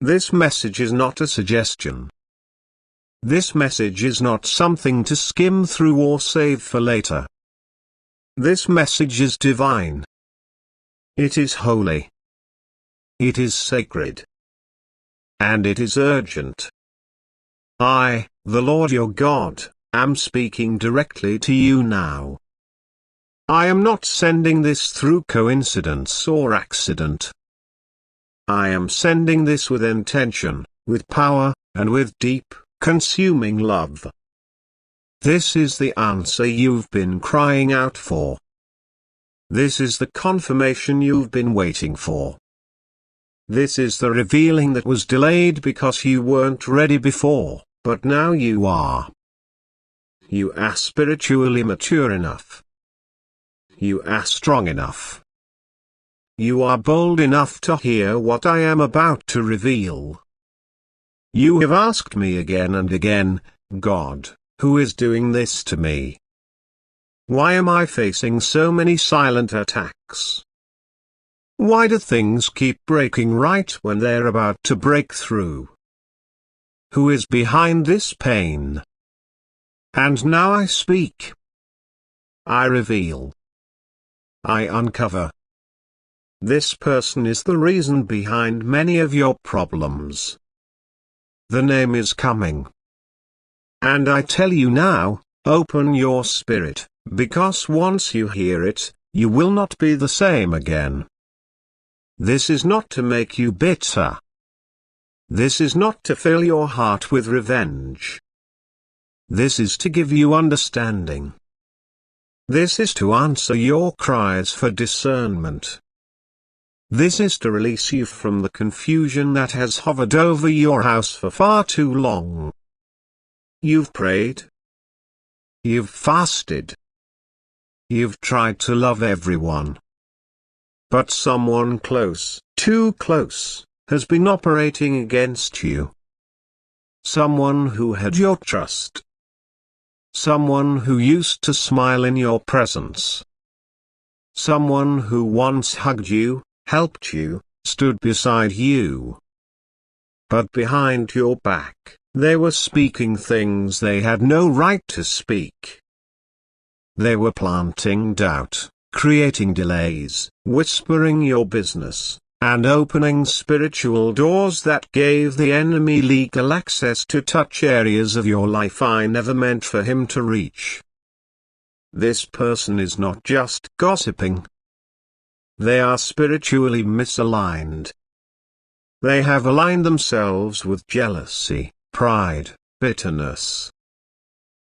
This message is not a suggestion. This message is not something to skim through or save for later. This message is divine. It is holy. It is sacred. And it is urgent. I, the Lord your God, am speaking directly to you now. I am not sending this through coincidence or accident. I am sending this with intention, with power, and with deep, consuming love. This is the answer you've been crying out for. This is the confirmation you've been waiting for. This is the revealing that was delayed because you weren't ready before, but now you are. You are spiritually mature enough. You are strong enough. You are bold enough to hear what I am about to reveal. You have asked me again and again, God, who is doing this to me? Why am I facing so many silent attacks? Why do things keep breaking right when they're about to break through? Who is behind this pain? And now I speak. I reveal. I uncover. This person is the reason behind many of your problems. The name is coming. And I tell you now, open your spirit, because once you hear it, you will not be the same again. This is not to make you bitter. This is not to fill your heart with revenge. This is to give you understanding. This is to answer your cries for discernment. This is to release you from the confusion that has hovered over your house for far too long. You've prayed. You've fasted. You've tried to love everyone. But someone close, too close, has been operating against you. Someone who had your trust. Someone who used to smile in your presence. Someone who once hugged you, helped you, stood beside you. But behind your back, they were speaking things they had no right to speak. They were planting doubt, creating delays, whispering your business, and opening spiritual doors that gave the enemy legal access to touch areas of your life I never meant for him to reach. This person is not just gossiping. They are spiritually misaligned. They have aligned themselves with jealousy, pride, bitterness.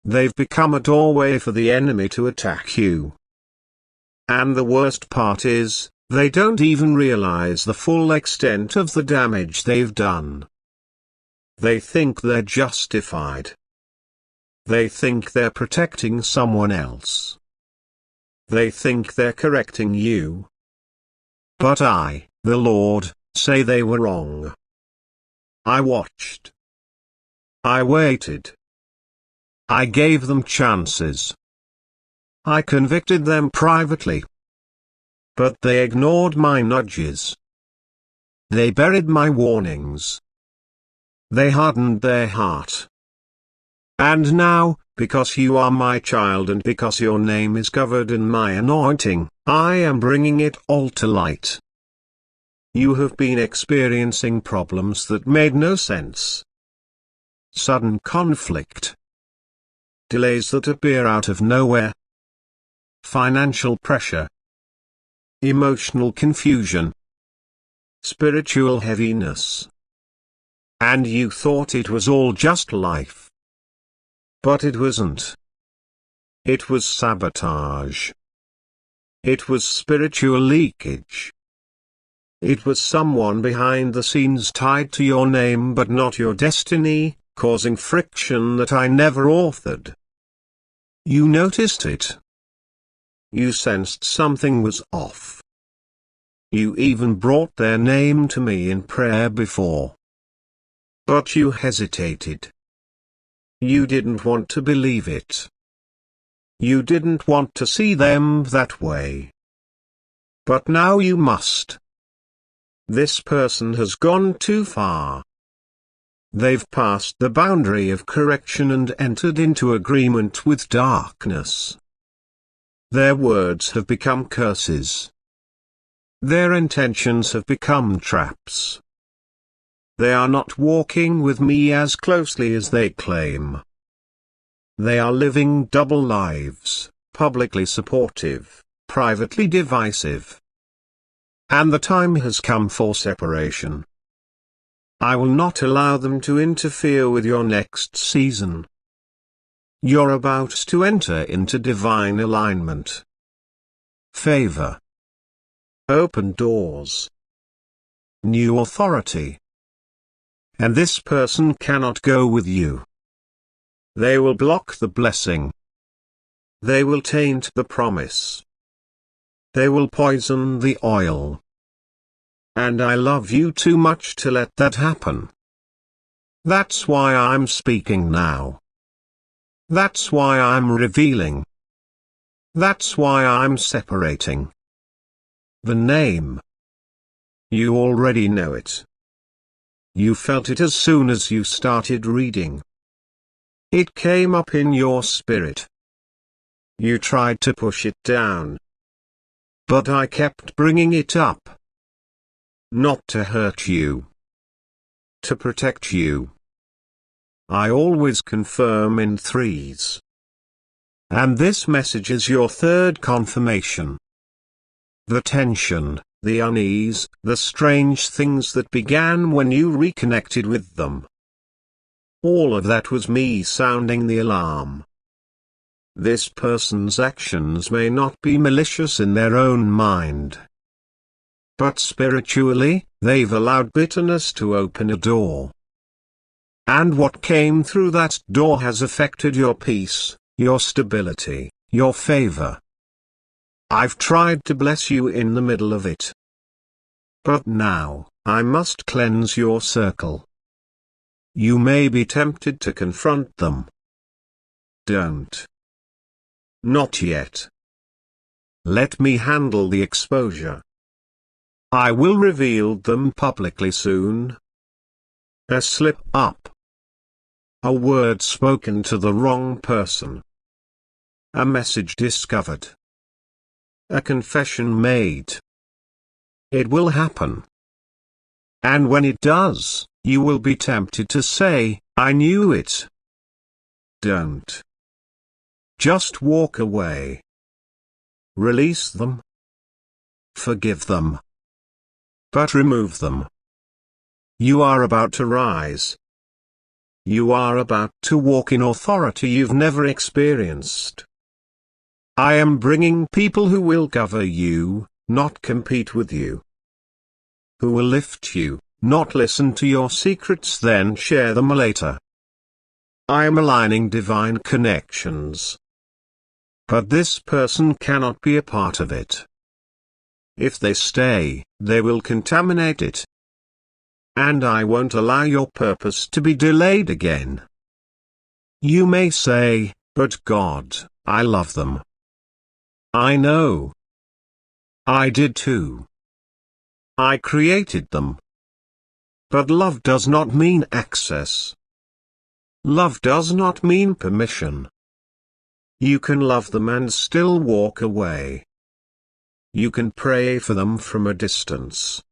They've become a doorway for the enemy to attack you. And the worst part is, they don't even realize the full extent of the damage they've done. They think they're justified. They think they're protecting someone else. They think they're correcting you. But I, the Lord, say they were wrong. I watched. I waited. I gave them chances. I convicted them privately. But they ignored my nudges. They buried my warnings. They hardened their heart. And now, because you are my child and because your name is covered in my anointing, I am bringing it all to light. You have been experiencing problems that made no sense. Sudden conflict. Delays that appear out of nowhere. Financial pressure. Emotional confusion. Spiritual heaviness. And you thought it was all just life. But it wasn't. It was sabotage. It was spiritual leakage. It was someone behind the scenes tied to your name but not your destiny, causing friction that I never authored. You noticed it. You sensed something was off. You even brought their name to me in prayer before. But you hesitated. You didn't want to believe it. You didn't want to see them that way. But now you must. This person has gone too far. They've passed the boundary of correction and entered into agreement with darkness. Their words have become curses. Their intentions have become traps. They are not walking with me as closely as they claim. They are living double lives, publicly supportive, privately divisive. And the time has come for separation. I will not allow them to interfere with your next season. You're about to enter into divine alignment. Favor. Open doors. New authority. And this person cannot go with you. They will block the blessing. They will taint the promise. They will poison the oil. And I love you too much to let that happen. That's why I'm speaking now. That's why I'm revealing. That's why I'm separating. The name. You already know it. You felt it as soon as you started reading. It came up in your spirit. You tried to push it down. But I kept bringing it up. Not to hurt you. To protect you. I always confirm in threes. And this message is your third confirmation. The tension, the unease, the strange things that began when you reconnected with them. All of that was me sounding the alarm. This person's actions may not be malicious in their own mind. But spiritually, they've allowed bitterness to open a door. And what came through that door has affected your peace, your stability, your favor. I've tried to bless you in the middle of it. But now, I must cleanse your circle. You may be tempted to confront them. Don't. Not yet. Let me handle the exposure. I will reveal them publicly soon. A slip-up. A word spoken to the wrong person. A message discovered. A confession made. It will happen. And when it does, you will be tempted to say, I knew it. Don't. Just walk away. Release them. Forgive them. But remove them. You are about to rise. You are about to walk in authority you've never experienced. I am bringing people who will cover you, not compete with you. Who will lift you, not listen to your secrets then share them later. I am aligning divine connections. But this person cannot be a part of it. If they stay, they will contaminate it. And I won't allow your purpose to be delayed again. You may say, but God, I love them. I know. I did too. I created them. But love does not mean access. Love does not mean permission. You can love them and still walk away. You can pray for them from a distance.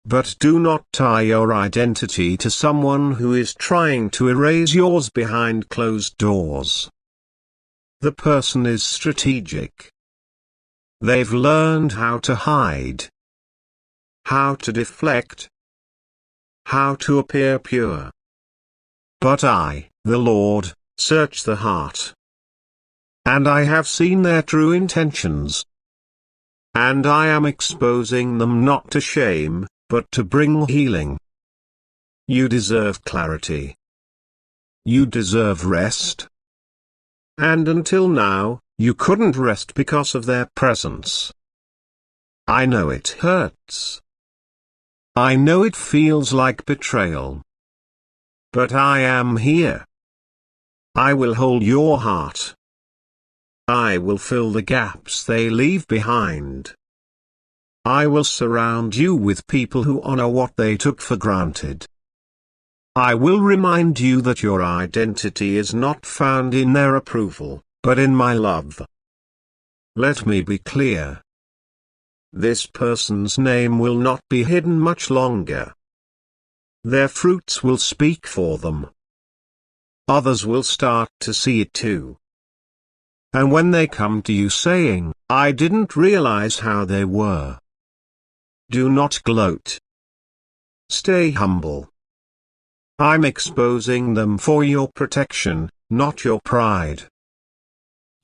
But do not tie your identity to someone who is trying to erase yours behind closed doors. The person is strategic. They've learned how to hide, how to deflect, how to appear pure. But I, the Lord, search the heart. And I have seen their true intentions. And I am exposing them not to shame, but to bring healing. You deserve clarity. You deserve rest. And until now, you couldn't rest because of their presence. I know it hurts. I know it feels like betrayal. But I am here. I will hold your heart. I will fill the gaps they leave behind. I will surround you with people who honor what they took for granted. I will remind you that your identity is not found in their approval, but in my love. Let me be clear. This person's name will not be hidden much longer. Their fruits will speak for them. Others will start to see it too. And when they come to you saying, "I didn't realize how they were," do not gloat. Stay humble. I'm exposing them for your protection, not your pride.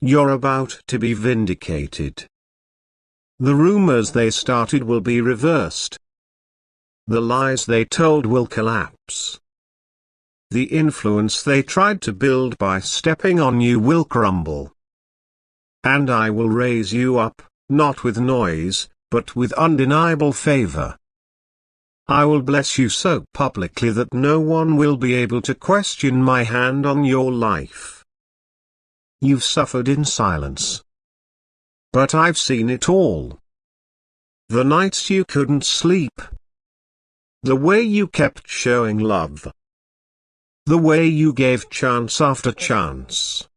You're about to be vindicated. The rumors they started will be reversed. The lies they told will collapse. The influence they tried to build by stepping on you will crumble. And I will raise you up, not with noise, but with undeniable favor. I will bless you so publicly that no one will be able to question my hand on your life. You've suffered in silence. But I've seen it all. The nights you couldn't sleep. The way you kept showing love. The way you gave chance after chance.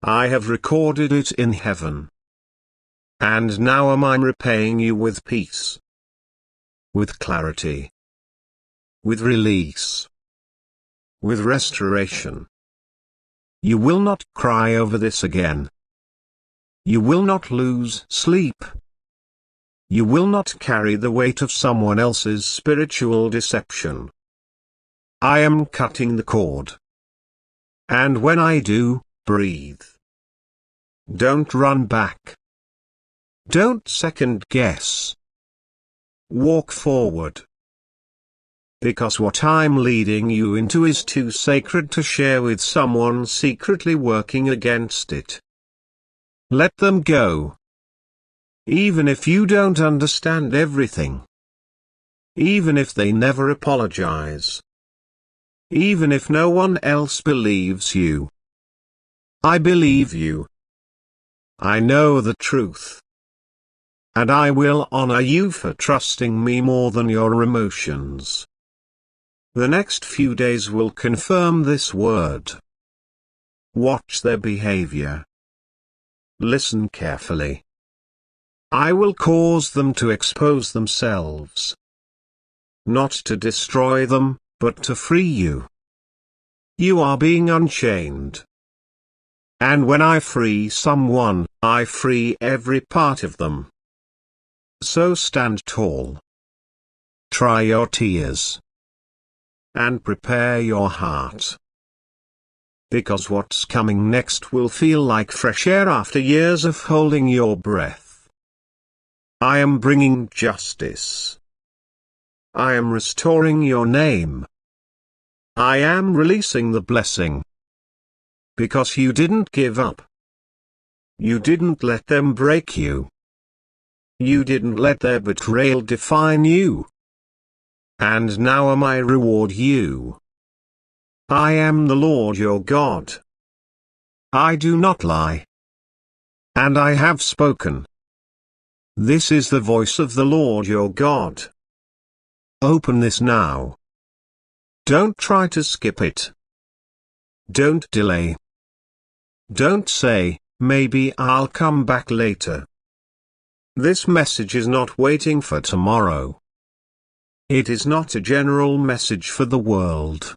I have recorded it in heaven. And now am I repaying you with peace. With clarity. With release. With restoration. You will not cry over this again. You will not lose sleep. You will not carry the weight of someone else's spiritual deception. I am cutting the cord. And when I do, breathe. Don't run back. Don't second guess. Walk forward. Because what I'm leading you into is too sacred to share with someone secretly working against it. Let them go. Even if you don't understand everything. Even if they never apologize. Even if no one else believes you. I believe you. I know the truth. And I will honor you for trusting me more than your emotions. The next few days will confirm this word. Watch their behavior. Listen carefully. I will cause them to expose themselves. Not to destroy them, but to free you. You are being unchained. And when I free someone, I free every part of them. So stand tall. Dry your tears. And prepare your heart. Because what's coming next will feel like fresh air after years of holding your breath. I am bringing justice. I am restoring your name. I am releasing the blessing. Because you didn't give up. You didn't let them break you. You didn't let their betrayal define you. And now am I reward you. I am the Lord your God. I do not lie. And I have spoken. This is the voice of the Lord your God. Open this now. Don't try to skip it. Don't delay. Don't say, maybe I'll come back later. This message is not waiting for tomorrow. It is not a general message for the world.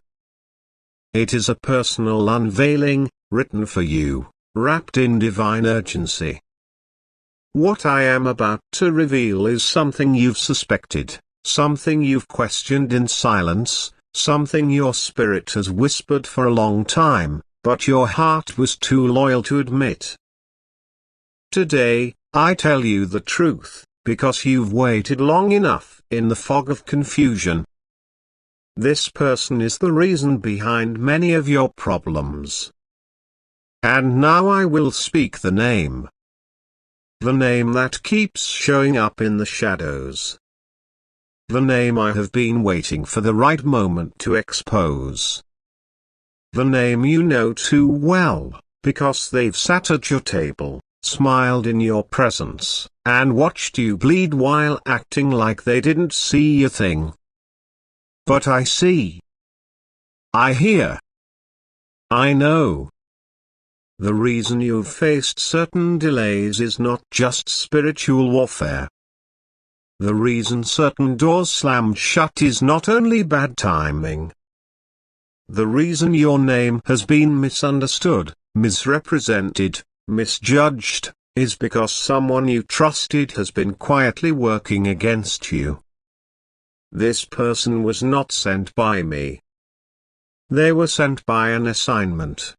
It is a personal unveiling, written for you, wrapped in divine urgency. What I am about to reveal is something you've suspected, something you've questioned in silence, something your spirit has whispered for a long time, but your heart was too loyal to admit. Today, I tell you the truth, because you've waited long enough in the fog of confusion. This person is the reason behind many of your problems. And now I will speak the name. The name that keeps showing up in the shadows. The name I have been waiting for the right moment to expose. The name you know too well, because they've sat at your table, smiled in your presence, and watched you bleed while acting like they didn't see a thing. But I see. I hear. I know. The reason you've faced certain delays is not just spiritual warfare. The reason certain doors slammed shut is not only bad timing. The reason your name has been misunderstood, misrepresented, misjudged, is because someone you trusted has been quietly working against you. This person was not sent by me. They were sent by an assignment.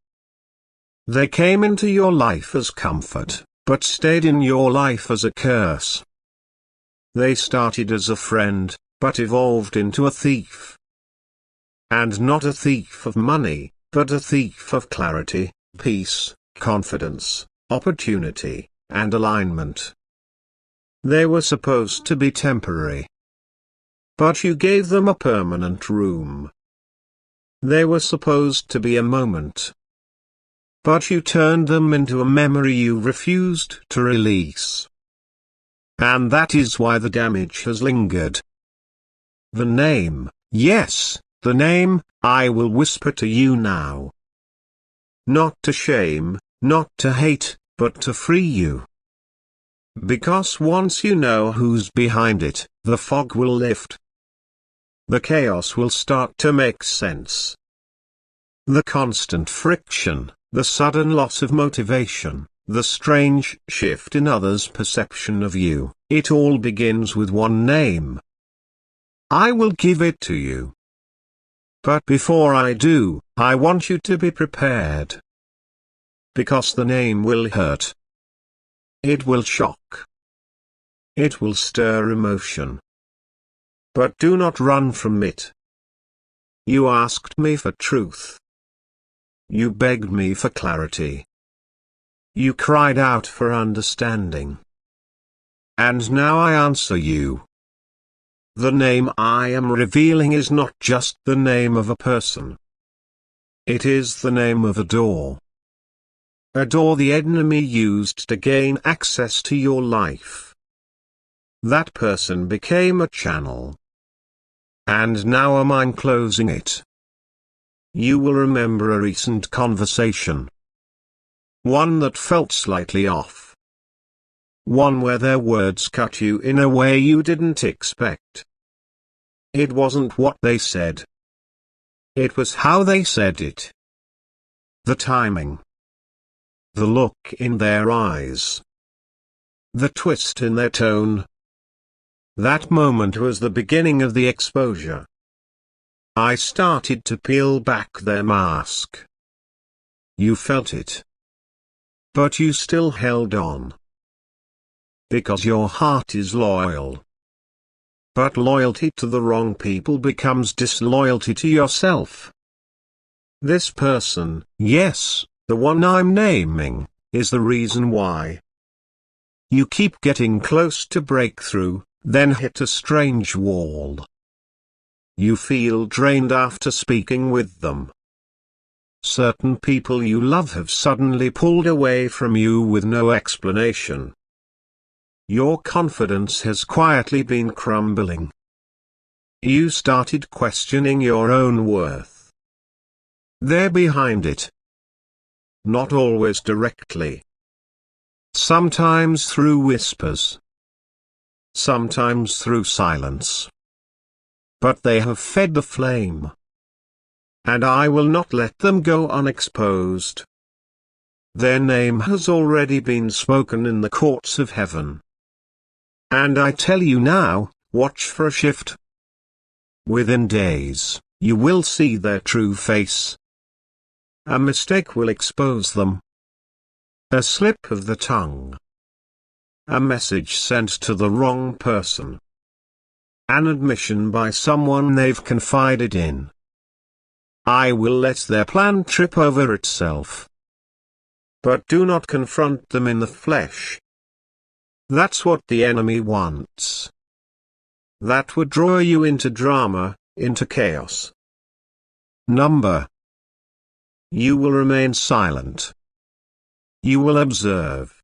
They came into your life as comfort, but stayed in your life as a curse. They started as a friend, but evolved into a thief. And not a thief of money, but a thief of clarity, peace, confidence, opportunity, and alignment. They were supposed to be temporary. But you gave them a permanent room. They were supposed to be a moment. But you turned them into a memory you refused to release. And that is why the damage has lingered. The name, yes, the name, I will whisper to you now. Not to shame, not to hate, but to free you. Because once you know who's behind it, the fog will lift. The chaos will start to make sense. The constant friction, the sudden loss of motivation, the strange shift in others' perception of you, it all begins with one name. I will give it to you. But before I do, I want you to be prepared. Because the name will hurt. It will shock. It will stir emotion. But do not run from it. You asked me for truth. You begged me for clarity. You cried out for understanding. And now I answer you. The name I am revealing is not just the name of a person. It is the name of a door. A door the enemy used to gain access to your life. That person became a channel. And now I'm closing it. You will remember a recent conversation. One that felt slightly off. One where their words cut you in a way you didn't expect. It wasn't what they said. It was how they said it. The timing. The look in their eyes. The twist in their tone. That moment was the beginning of the exposure. I started to peel back their mask. You felt it. But you still held on. Because your heart is loyal. But loyalty to the wrong people becomes disloyalty to yourself. This person, yes, the one I'm naming, is the reason why. You keep getting close to breakthrough, then hit a strange wall. You feel drained after speaking with them. Certain people you love have suddenly pulled away from you with no explanation. Your confidence has quietly been crumbling. You started questioning your own worth. They're behind it. Not always directly. Sometimes through whispers. Sometimes through silence. But they have fed the flame. And I will not let them go unexposed. Their name has already been spoken in the courts of heaven. And I tell you now, watch for a shift. Within days, you will see their true face. A mistake will expose them. A slip of the tongue. A message sent to the wrong person. An admission by someone they've confided in. I will let their plan trip over itself. But do not confront them in the flesh. That's what the enemy wants. That would draw you into drama, into chaos. Number. You will remain silent. You will observe.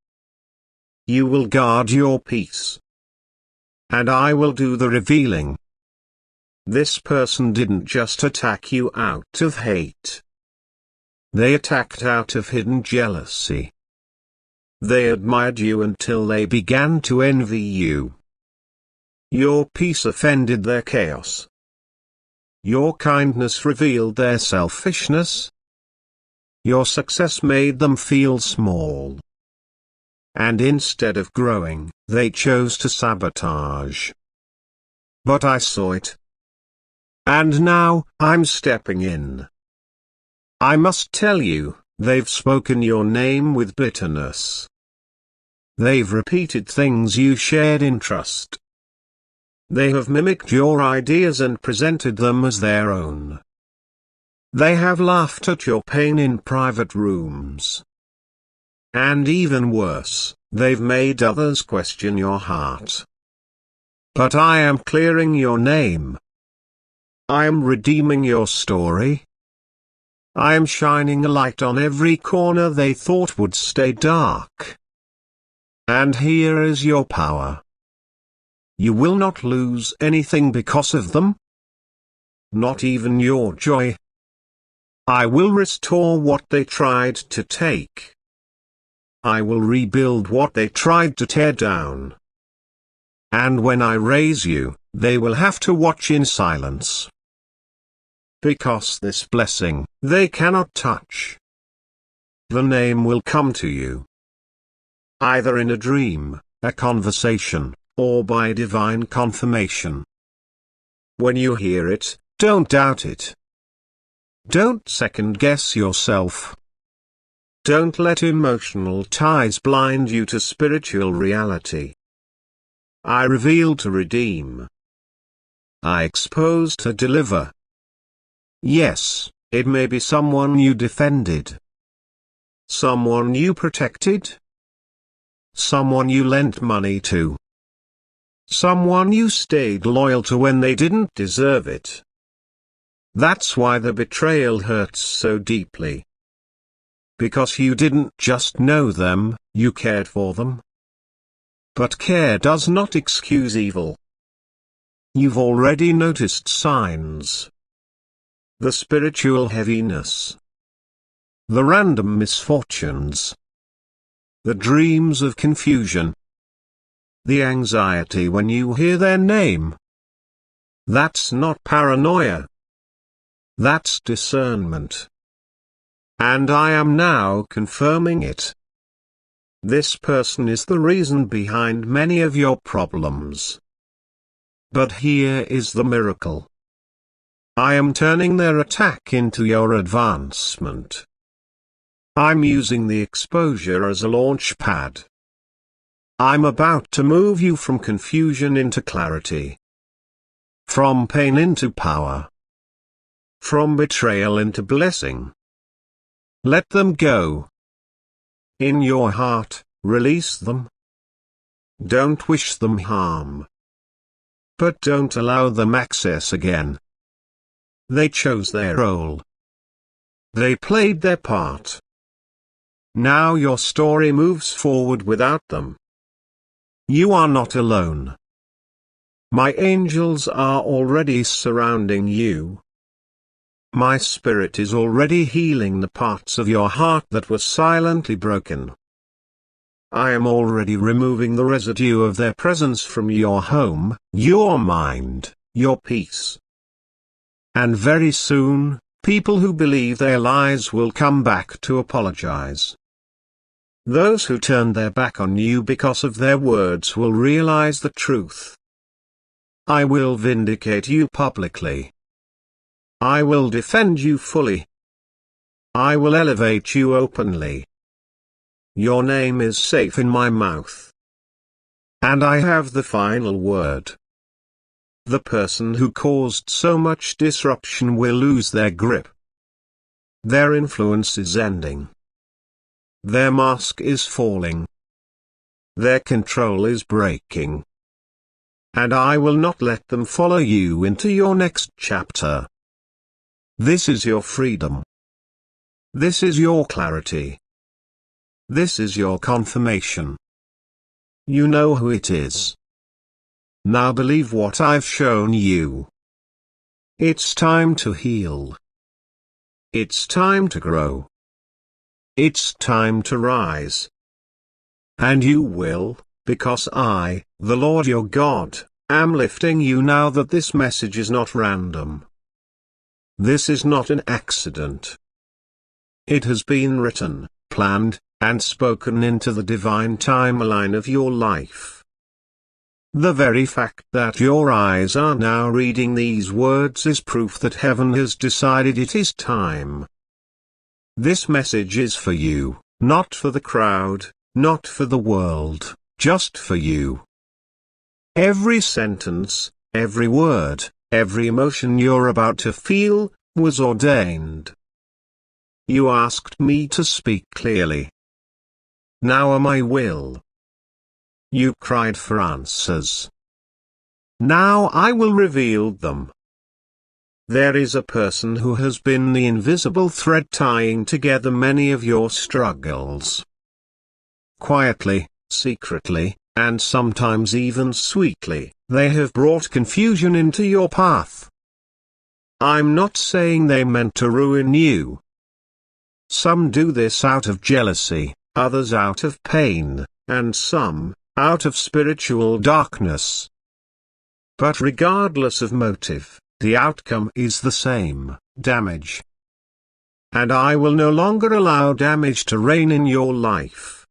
you will guard your peace. And I will do the revealing. This person didn't just attack you out of hate. They attacked out of hidden jealousy. They admired you until they began to envy you. Your peace offended their chaos. Your kindness revealed their selfishness. Your success made them feel small. And instead of growing, they chose to sabotage. But I saw it. And now, I'm stepping in. I must tell you, they've spoken your name with bitterness. They've repeated things you shared in trust. They have mimicked your ideas and presented them as their own. They have laughed at your pain in private rooms. And even worse, they've made others question your heart. But I am clearing your name. I am redeeming your story. I am shining a light on every corner they thought would stay dark. And here is your power. You will not lose anything because of them. Not even your joy. I will restore what they tried to take. I will rebuild what they tried to tear down. And when I raise you, they will have to watch in silence. Because this blessing, they cannot touch. The name will come to you. Either in a dream, a conversation, or by divine confirmation. When you hear it, don't doubt it. Don't second-guess yourself. Don't let emotional ties blind you to spiritual reality. I reveal to redeem. I expose to deliver. Yes, it may be someone you defended. Someone you protected. Someone you lent money to. Someone you stayed loyal to when they didn't deserve it. That's why the betrayal hurts so deeply. Because you didn't just know them, you cared for them. But care does not excuse evil. You've already noticed signs. The spiritual heaviness. The random misfortunes. The dreams of confusion. The anxiety when you hear their name. That's not paranoia. That's discernment. And I am now confirming it. This person is the reason behind many of your problems. But here is the miracle. I am turning their attack into your advancement. I'm using the exposure as a launch pad. I'm about to move you from confusion into clarity. From pain into power. From betrayal into blessing. Let them go. In your heart, release them. Don't wish them harm. But don't allow them access again. They chose their role. They played their part. Now your story moves forward without them. You are not alone. My angels are already surrounding you. My spirit is already healing the parts of your heart that were silently broken. I am already removing the residue of their presence from your home, your mind, your peace. And very soon, people who believe their lies will come back to apologize. Those who turned their back on you because of their words will realize the truth. I will vindicate you publicly. I will defend you fully. I will elevate you openly. Your name is safe in my mouth. And I have the final word. The person who caused so much disruption will lose their grip. Their influence is ending. Their mask is falling. Their control is breaking. And I will not let them follow you into your next chapter. This is your freedom. This is your clarity. This is your confirmation. You know who it is. Now believe what I've shown you. It's time to heal. It's time to grow. It's time to rise. And you will, because I, the Lord your God, am lifting you now. That this message is not random. This is not an accident. It has been written, planned, and spoken into the divine timeline of your life. The very fact that your eyes are now reading these words is proof that heaven has decided it is time. This message is for you, not for the crowd, not for the world, just for you. Every sentence, every word, every emotion you're about to feel, was ordained. You asked me to speak clearly. Now am I will. You cried for answers. Now I will reveal them. There is a person who has been the invisible thread tying together many of your struggles. Quietly, secretly, and sometimes even sweetly, they have brought confusion into your path. I'm not saying they meant to ruin you. Some do this out of jealousy, others out of pain, and some, out of spiritual darkness. But regardless of motive, the outcome is the same, damage. And I will no longer allow damage to reign in your life.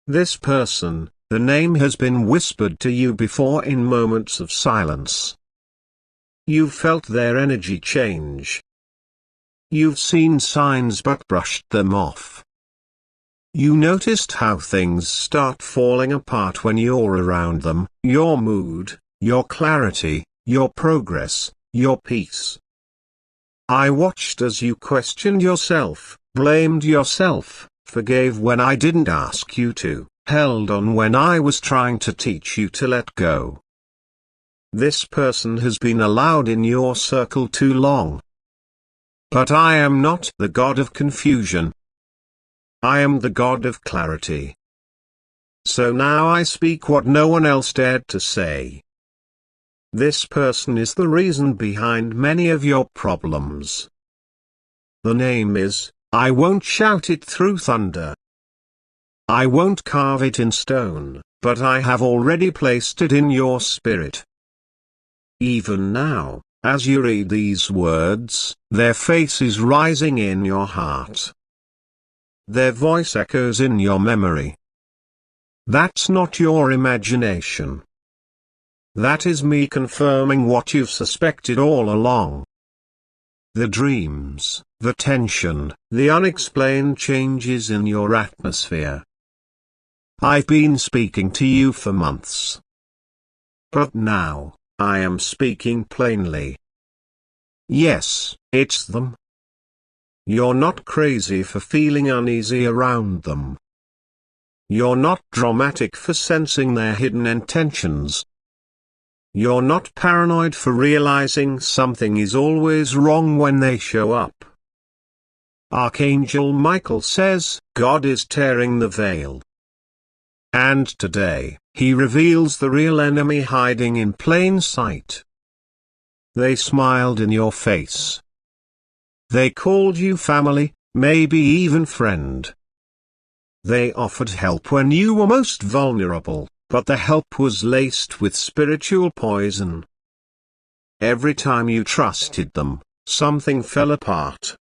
This person, the name has been whispered to you before in moments of silence. You've felt their energy change. You've seen signs but brushed them off. You noticed how things start falling apart when you're around them, your mood, your clarity, your progress, your peace. I watched as you questioned yourself, blamed yourself, forgave when I didn't ask you to, held on when I was trying to teach you to let go. This person has been allowed in your circle too long. But I am not the God of confusion. I am the God of clarity. So now I speak what no one else dared to say. This person is the reason behind many of your problems. The name is, I won't shout it through thunder. I won't carve it in stone, but I have already placed it in your spirit. Even now, as you read these words, their face is rising in your heart. Their voice echoes in your memory. That's not your imagination. That is me confirming what you've suspected all along. The dreams, the tension, the unexplained changes in your atmosphere. I've been speaking to you for months. But now, I am speaking plainly. Yes, it's them. You're not crazy for feeling uneasy around them. You're not dramatic for sensing their hidden intentions. You're not paranoid for realizing something is always wrong when they show up. Archangel Michael says, God is tearing the veil. And today, he reveals the real enemy hiding in plain sight. They smiled in your face. They called you family, maybe even friend. They offered help when you were most vulnerable, but the help was laced with spiritual poison. Every time you trusted them, something fell apart.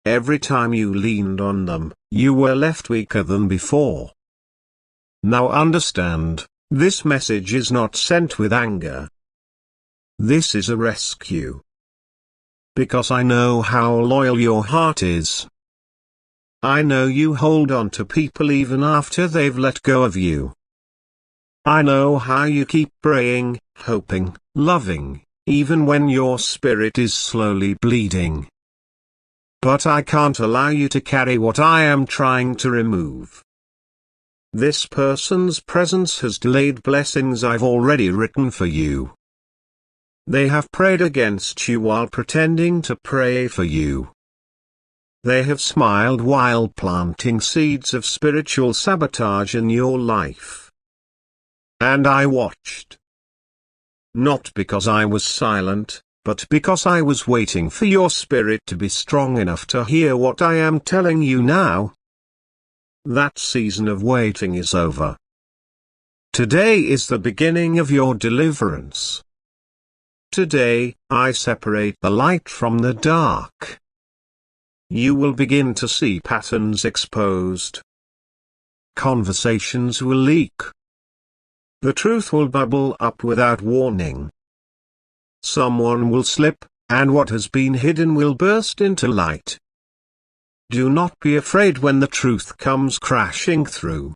Every time you leaned on them, you were left weaker than before. Now understand, this message is not sent with anger. This is a rescue. Because I know how loyal your heart is. I know you hold on to people even after they've let go of you. I know how you keep praying, hoping, loving, even when your spirit is slowly bleeding. But I can't allow you to carry what I am trying to remove. This person's presence has delayed blessings I've already written for you. They have prayed against you while pretending to pray for you. They have smiled while planting seeds of spiritual sabotage in your life. And I watched. Not because I was silent, but because I was waiting for your spirit to be strong enough to hear what I am telling you now. That season of waiting is over. Today is the beginning of your deliverance. Today, I separate the light from the dark. You will begin to see patterns exposed. Conversations will leak. The truth will bubble up without warning. Someone will slip, and what has been hidden will burst into light. Do not be afraid when the truth comes crashing through.